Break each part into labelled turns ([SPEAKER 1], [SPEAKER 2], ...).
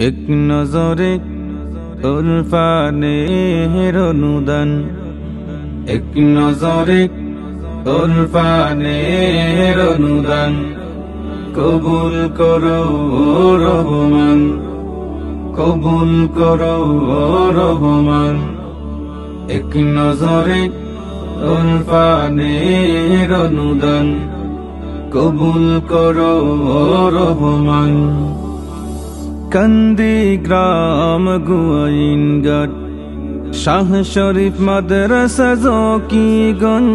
[SPEAKER 1] এক নজরে উরফানের অনুদান, এক নজরে উরফানের অনুদান কবুল করো রহমান, কবুল করো রহমান। এক নজরে উরফানের অনুদান কবুল করো রহমান। কান্দি গ্রাম গোয়াইনঘাট, শাহ শরীফ মাদ্রাসা জকিগঞ্জ।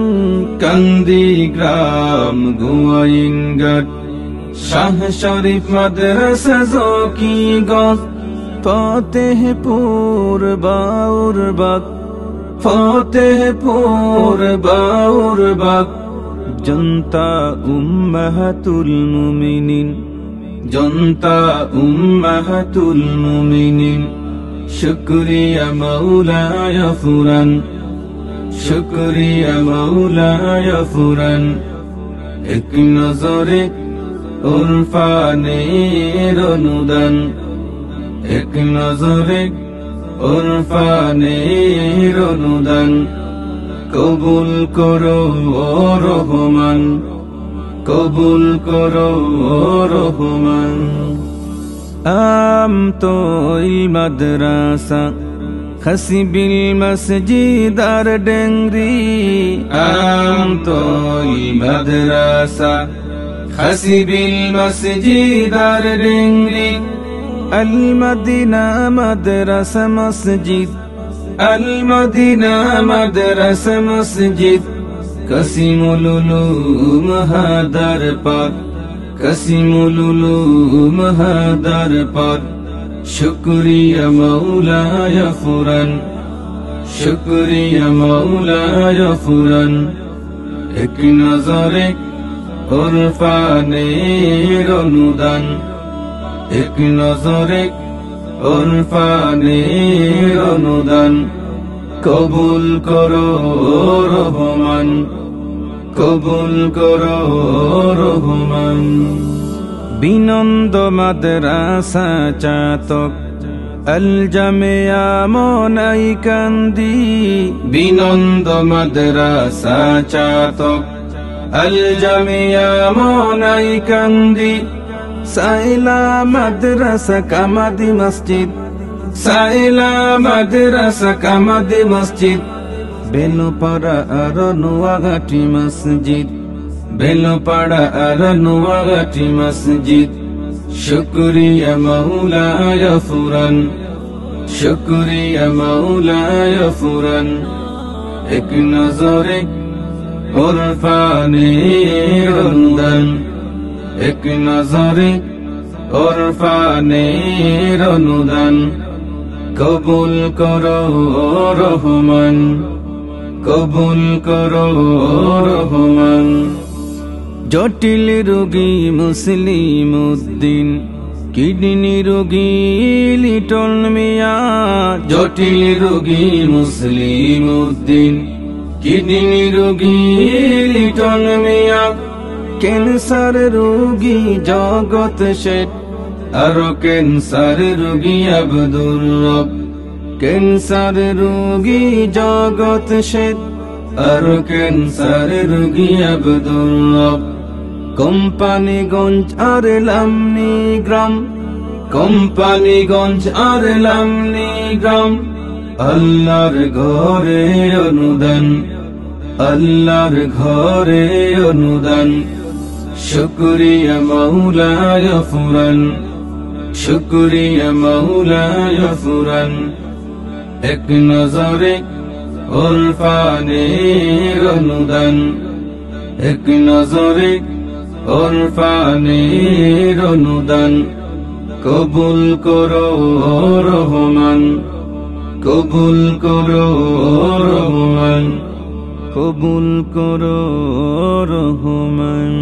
[SPEAKER 1] কান্দি গ্রাম গোয়াইনঘাট, শাহ শরীফ মাদ্রাসা জকিগঞ্জ। ফতেহপুর বাউরবাগ, ফতেহপুর বাউরবাগ। জনতা উম্মাহাতুল মুমিনিন, জনতা উম্মাহাতুল মুমিনিন। শুকরিয়া মাওলায়া ফুরান, শুকরিয়া মাওলায়া ফুরান। এক নজরে উরফানের অনুদান, এক নজরে উরফানের অনুদান কবুল করো রহমান, কবুল করো রহমান। আমতোই মাদ্রাসা খসিবিল মসজিদ আর ডেংরি। আমতোই মাদ্রাসা খসিবিল মসজিদ আর ডেংরি। আল মদিনা মাদ্রাসা মসজিদ, আল মদিনা মাদ্রাসা মসজিদ। কাসিমুল উলুম হাদার পাক, কাসিমুল উলুম হাদার পাক। শুকরিয়া মাওলায়া ফুরান, শুকরিয়া মাওলায়া ফুরান। এক নজরে উরফানের অনুদান, এক নজরে উরফানের অনুদান কবুল করো রহমান, কবুল করো রহমান। বিনন্দ মাদ্রাসা চাতক, আল জামিয়া মনাইকান্দি। বিনন্দ মাদ্রাসা চাতক, আল জামিয়া মনাইকান্দি। সাইলা মাদ্রাসা কামাদি মসজিদ, সাইলা মাদ্রাসা কামাদি মসজিদ। বেলপাড়া আর নোয়াঘাটি মসজিদ, বেলপাড়া আর নোয়াঘাটি মসজিদ। শুকরিয়া মাওলায়া ফুরান, শুকরিয়া মাওলায়া ফুরান। এক নজরে উরফানের অনুদান, এক নজরে উরফানের অনুদান কবুল করো রহমান, কবুল করো রহমান। জটিল রোগী মুসলিম উদ্দিন, কিডনি রোগী লিটন মিয়া। জটিল রোগী মুসলিম উদ্দিন, কিডনি রোগী লিটন মিয়া। ক্যান্সার রোগী জগৎ শেঠ, আরো ক্যান্সার রোগী আব্দুর রব। ক্যান্সার রোগী জগৎ শেঠ, আরো ক্যান্সার রোগী আব্দুর রব। কোম্পানিগঞ্জ আর লামনি গ্রাম, কোম্পানিগঞ্জ আর লামনি গ্রাম। আল্লাহর ঘরে অনুদান, আল্লাহর ঘরে অনুদান। শুকরিয়া মাওলায়া ফুরান, শুকরিয়া মাওলায়া ফুরান। এক নজরে উরফানের অনুদান, এক নজরে উরফানের অনুদান কবুল করো রহমান, কবুল করো রহমান, কবুল করো রহমান।